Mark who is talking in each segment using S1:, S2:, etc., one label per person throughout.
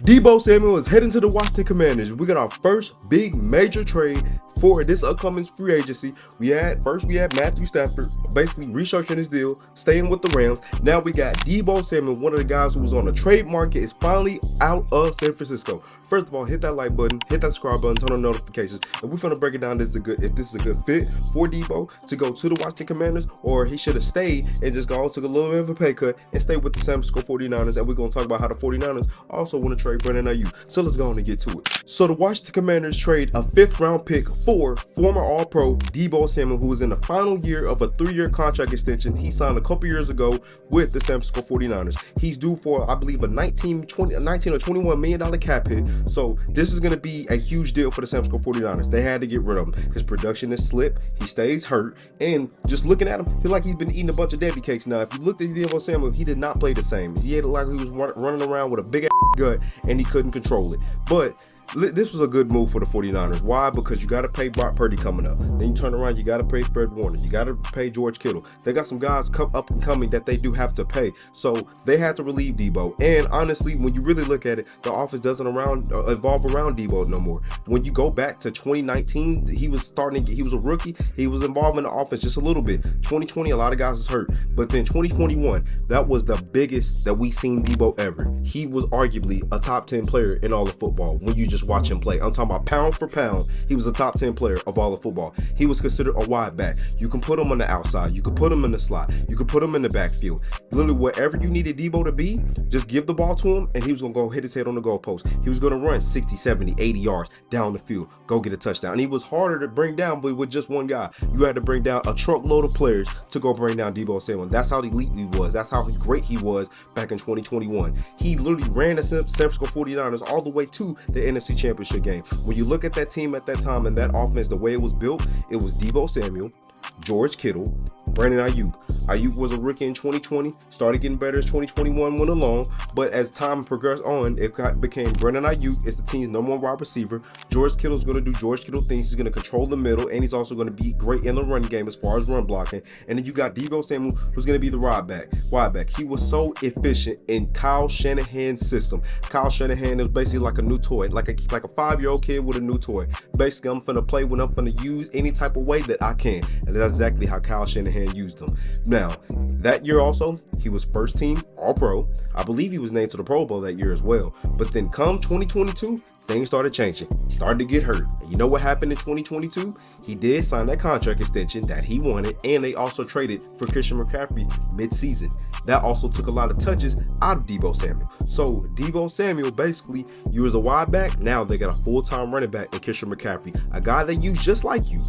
S1: Deebo Samuel is heading to the Washington Commanders. We got our first big major trade for this upcoming free agency. We had Matthew Stafford basically restructuring his deal, staying with the Rams. Now we got Deebo Samuel, one of the guys who was on the trade market, is finally out of San Francisco. First of all, hit that like button, hit that subscribe button, turn on notifications, and we're gonna break it down. If this is a good fit for Deebo to go to the Washington Commanders, or he should have stayed and just gone, took a little bit of a pay cut and stayed with the San Francisco 49ers. And we're gonna talk about how the 49ers also want to trade Brandon Ayuk. So let's go on and get to it. So the Washington Commanders trade a 5th round pick for former All-Pro Deebo Samuel, who is in the final year of a 3-year contract extension he signed a couple years ago with the San Francisco 49ers. He's due for, I believe, a $19 or $21 million cap hit. So this is going to be a huge deal for the San Francisco 49ers. They had to get rid of him. His production is slipped. He stays hurt. And just looking at him, he's been eating a bunch of Debbie cakes. Now, if you looked at Deebo Samuel, he did not play the same. He had like he was running around with a big ass gut and he couldn't control it. But this was a good move for the 49ers. Why? Because you got to pay Brock Purdy coming up. Then you turn around, you got to pay Fred Warner. You got to pay George Kittle. They got some guys up and coming that they do have to pay. So they had to relieve Deebo. And honestly, when you really look at it, the offense doesn't evolve around Deebo no more. When you go back to 2019, he was a rookie. He was involved in the offense just a little bit. 2020, a lot of guys was hurt. But then 2021, that was the biggest that we seen Deebo ever. He was arguably a top 10 player in all of football when you just watch him play. I'm talking about pound for pound. He was a top 10 player of all of football. He was considered a wide back. You can put him on the outside. You can put him in the slot. You can put him in the backfield. Literally, wherever you needed Deebo to be, just give the ball to him and he was going to go hit his head on the goalpost. He was going to run 60, 70, 80 yards down the field, go get a touchdown. And he was harder to bring down, but with just one guy. You had to bring down a truckload of players to go bring down Deebo Samuel. That's how elite he was. That's how great he was back in 2021. He literally ran the San Francisco 49ers all the way to the NFC Championship game. When you look at that team at that time and that offense, the way it was built, it was Deebo Samuel, George Kittle, Brandon Ayuk. Ayuk was a rookie in 2020, started getting better as 2021 went along, but as time progressed on, it became Brandon Ayuk is the team's number 1 wide receiver. George Kittle's going to do George Kittle things. He's going to control the middle, and he's also going to be great in the run game as far as run blocking. And then you got Deebo Samuel, who's going to be the wide back. He was so efficient in Kyle Shanahan's system. Kyle Shanahan is basically like a new toy, like a 5-year-old kid with a new toy. Basically, I'm finna play when I'm finna use any type of way that I can, and that's exactly how Kyle Shanahan used him. Now, that year also, he was first team All-Pro. I believe he was named to the Pro Bowl that year as well. But then come 2022, things started changing. He started to get hurt. And you know what happened in 2022? He did sign that contract extension that he wanted, and they also traded for Christian McCaffrey mid-season. That also took a lot of touches out of Deebo Samuel. So Deebo Samuel, basically, you was the wide back. Now they got a full-time running back in Christian McCaffrey, a guy they use just like you.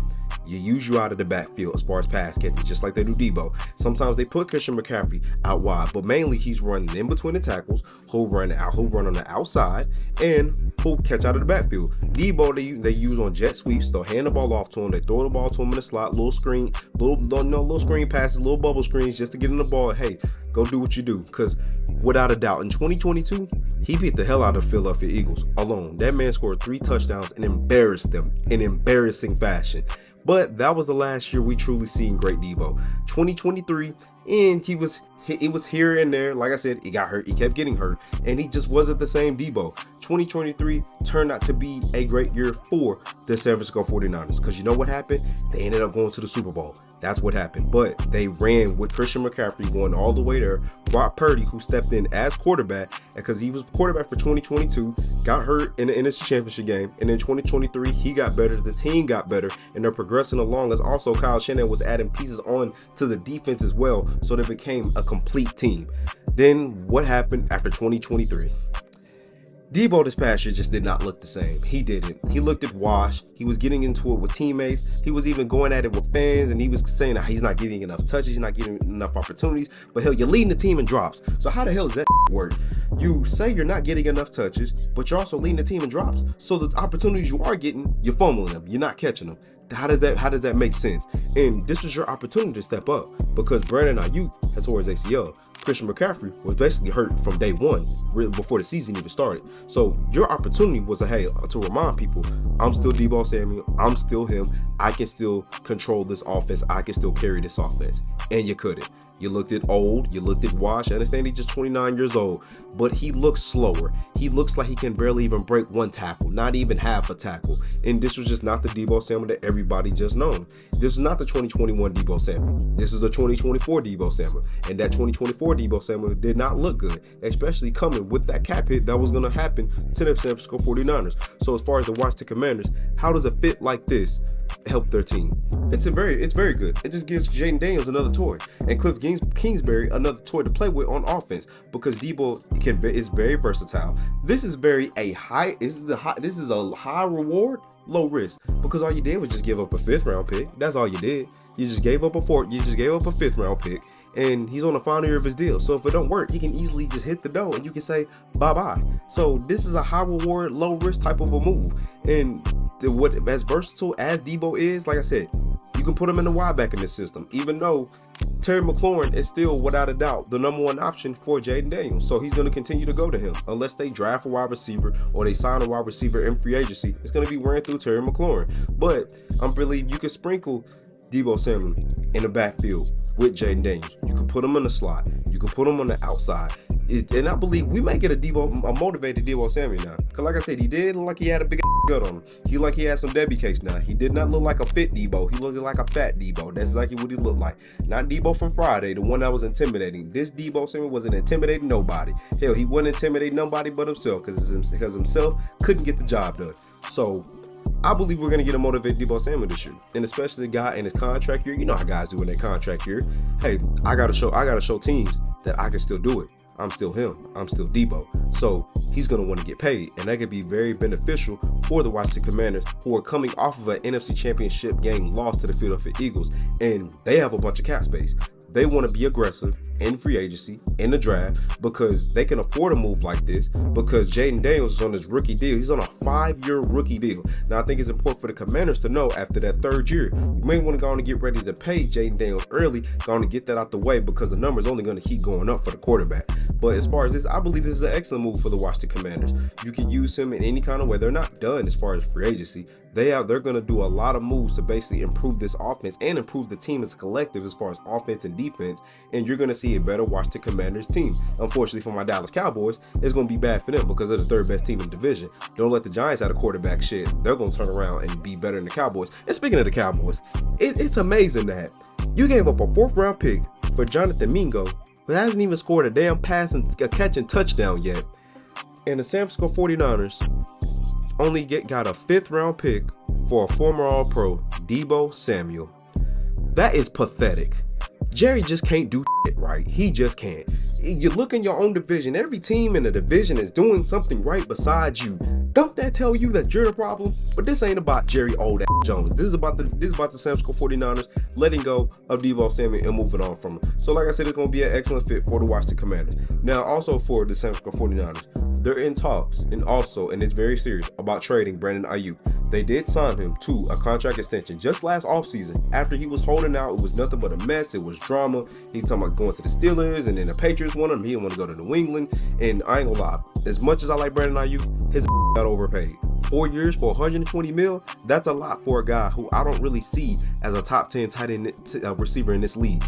S1: You use you out of the backfield as far as pass catching, just like they do Deebo. Sometimes they put Christian McCaffrey out wide, but mainly he's running in between the tackles. He'll run on the outside, and he'll catch out of the backfield. Deebo they use on jet sweeps. They'll hand the ball off to him. They throw the ball to him in the slot, little screen passes, little bubble screens just to get in the ball. Hey, go do what you do, because without a doubt, in 2022, he beat the hell out of the Philadelphia Eagles alone. That man scored 3 touchdowns and embarrassed them in embarrassing fashion. But that was the last year we truly seen great Deebo. 2023, and it was here and there. Like I said, he got hurt. He kept getting hurt, and he just wasn't the same Deebo. 2023 turned out to be a great year for the San Francisco 49ers, because you know what happened? They ended up going to the Super Bowl. That's what happened. But they ran with Christian McCaffrey going all the way there. Brock Purdy, who stepped in as quarterback, because he was quarterback for 2022, got hurt in the NFC Championship game. And in 2023, he got better. The team got better, and they're progressing along, as also Kyle Shanahan was adding pieces on to the defense as well, so they became a complete team. Then what happened after 2023? Deebo this past year just did not look the same. He didn't. He looked at washed. He was getting into it with teammates. He was even going at it with fans, and he was saying that he's not getting enough touches, he's not getting enough opportunities. But hell, you're leading the team in drops. So how the hell does that work? You say you're not getting enough touches, but you're also leading the team in drops. So the opportunities you are getting, you're fumbling them. You're not catching them. How does that make sense? And this was your opportunity to step up, because Brandon Ayuk had tore his ACL. Christian McCaffrey was basically hurt from day one, really before the season even started. So your opportunity was to remind people, I'm still Deebo Samuel, I'm still him, I can still control this offense, I can still carry this offense. And you couldn't. You looked at old, you looked at washed. I understand he's just 29 years old, but he looks slower. He looks like he can barely even break one tackle, not even half a tackle. And this was just not the Deebo Samuel that everybody just known. This is not the 2021 Deebo Samuel. This is the 2024 Deebo Samuel. And that 2024 Deebo Samuel did not look good, especially coming with that cap hit that was going to happen to the San Francisco 49ers. So as far as the Washington Commanders, how does a fit like this help their team? It's very good. It just gives Jaden Daniels another toy and Cliff Kingsbury another toy to play with on offense, because Deebo is very versatile. This is a high reward, low risk, because all you did was just give up a 5th round pick. That's all you did. You just gave up a 5th round pick, and he's on the final year of his deal. So if it don't work, he can easily just hit the dough and you can say bye-bye. So this is a high reward, low risk type of a move. And what, as versatile as Deebo is, like I said, you can put him in the wide back in this system, even though Terry McLaurin is still, without a doubt, the number 1 option for Jaden Daniels. So he's going to continue to go to him unless they draft a wide receiver or they sign a wide receiver in free agency. It's going to be wearing through Terry McLaurin. But I believe you could sprinkle Deebo Samuel in the backfield with Jaden Daniels. You can put him in the slot. You can put him on the outside. And I believe we might get a motivated Deebo Samuel now. Because like I said, he did look like he had a big gut on him. He looked like he had some Debbie cakes now. He did not look like a fit Deebo. He looked like a fat Deebo. That's exactly what he looked like. Not Deebo from Friday, the one that was intimidating. This Deebo Samuel wasn't intimidating nobody. Hell, he wouldn't intimidate nobody but himself, because himself couldn't get the job done. So I believe we're going to get a motivated Deebo Samuel this year, and especially the guy in his contract year. You know how guys do in their contract year. Hey, I gotta show teams that I can still do it. I'm still him. I'm still Deebo. So he's going to want to get paid, and that could be very beneficial for the Washington Commanders, who are coming off of an NFC Championship game loss to the Philadelphia Eagles, and they have a bunch of cap space. They want to be aggressive in free agency, in the draft, because they can afford a move like this, because Jaden Daniels is on his rookie deal. He's on a 5-year rookie deal. Now, I think it's important for the Commanders to know after that 3rd year, you may want to go on and get ready to pay Jaden Daniels early, go on and get that out the way, because the number is only going to keep going up for the quarterback. But as far as this, I believe this is an excellent move for the Washington Commanders. You can use him in any kind of way. They're not done as far as free agency. They're going to do a lot of moves to basically improve this offense and improve the team as a collective as far as offense and defense, and you're going to see a better Washington Commanders team. Unfortunately for my Dallas Cowboys, it's going to be bad for them because they're the 3rd best team in the division. Don't let the Giants have a quarterback shit. They're going to turn around and be better than the Cowboys. And speaking of the Cowboys, it's amazing that you gave up a 4th round pick for Jonathan Mingo, who hasn't even scored a damn pass and a catch and touchdown yet. And the San Francisco 49ers only got a 5th round pick for a former All-Pro, Deebo Samuel. That is pathetic. Jerry just can't do shit right. He just can't. You look in your own division, every team in the division is doing something right besides you. Don't that tell you that you're the problem? But this ain't about Jerry old ass Jones. This is about the San Francisco 49ers letting go of Deebo Samuel and moving on from him. So like I said, it's going to be an excellent fit for the Washington Commanders. Now also for the San Francisco 49ers, they're in talks and it's very serious about trading Brandon Ayuk. They did sign him to a contract extension just last offseason. After he was holding out, it was nothing but a mess. It was drama. He talking about going to the Steelers, and then the Patriots wanted him. He didn't want to go to New England. And I ain't gonna lie, as much as I like Brandon Ayuk, his got overpaid. 4 years for $120 million, that's a lot for a guy who I don't really see as a top 10 tight end receiver in this league.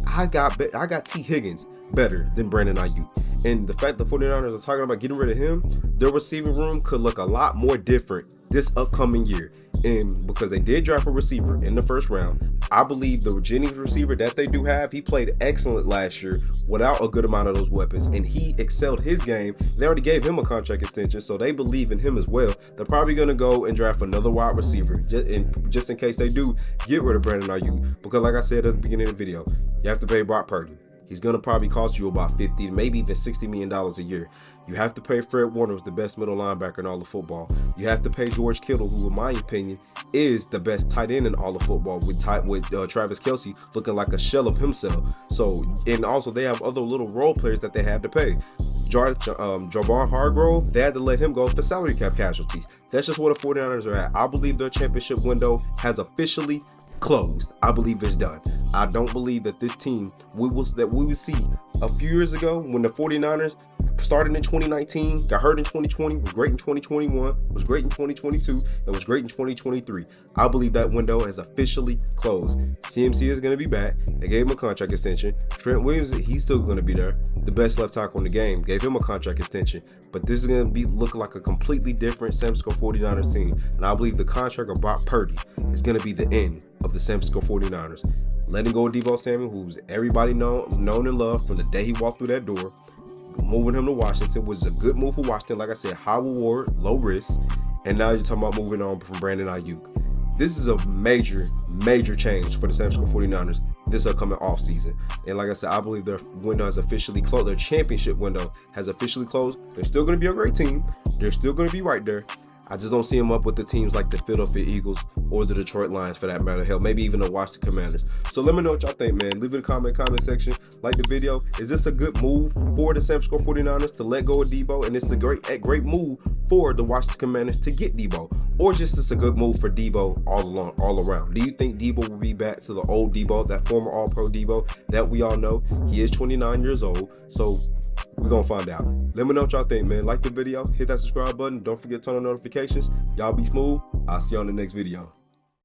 S1: I got T. Higgins better than Brandon Ayuk. And the fact the 49ers are talking about getting rid of him, their receiving room could look a lot more different this upcoming year. And because they did draft a receiver in the 1st round, I believe the Jennings receiver that they do have, he played excellent last year without a good amount of those weapons, and he excelled his game. They already gave him a contract extension, so they believe in him as well. They're probably going to go and draft another wide receiver just in case they do get rid of Brandon Ayuk, because like I said at the beginning of the video, you have to pay Brock Purdy. He's going to probably cost you about $50, maybe even $60 million a year. You have to pay Fred Warner, who's the best middle linebacker in all of football. You have to pay George Kittle, who in my opinion is the best tight end in all of football, with Travis Kelce looking like a shell of himself. So, and also they have other little role players that they have to pay. Javon Hargrove, they had to let him go for salary cap casualties. That's just where the 49ers are at. I believe their championship window has officially closed. I believe it's done. I don't believe that this team we will see a few years ago when the 49ers started in 2019, got hurt in 2020, was great in 2021, was great in 2022, and was great in 2023. I believe that window has officially closed. CMC is going to be back. They gave him a contract extension. Trent Williams, he's still going to be there. The best left tackle in the game, gave him a contract extension. But this is going to be looking like a completely different San Francisco 49ers team. And I believe the contract of Brock Purdy is going to be the end of the San Francisco 49ers. Letting go of Deebo Samuel, who's everybody known and loved from the day he walked through that door. Moving him to Washington was a good move for Washington. Like I said, high reward, low risk. And now you're talking about moving on from Brandon Ayuk. This is a major change for the San Francisco 49ers this upcoming offseason. And like I said, I believe their window has officially closed. Their championship window has officially closed. They're still going to be a great team. They're still going to be right there. I just don't see them up with the teams like the Philadelphia Eagles or the Detroit Lions for that matter. Hell, maybe even the Washington Commanders. So let me know what y'all think, man. Leave it in the comment section. Like the video. Is this a good move for the San Francisco 49ers to let go of Deebo? And it's a great move for the Washington Commanders to get Deebo? Or just it's a good move for Deebo all around? Do you think Deebo will be back to the old Deebo, that former All-Pro Deebo that we all know? He is 29 years old. So we're gonna find out. Let me know what y'all think, man. Like the video, hit that subscribe button. Don't forget to turn on notifications. Y'all be smooth. I'll see you on the next video.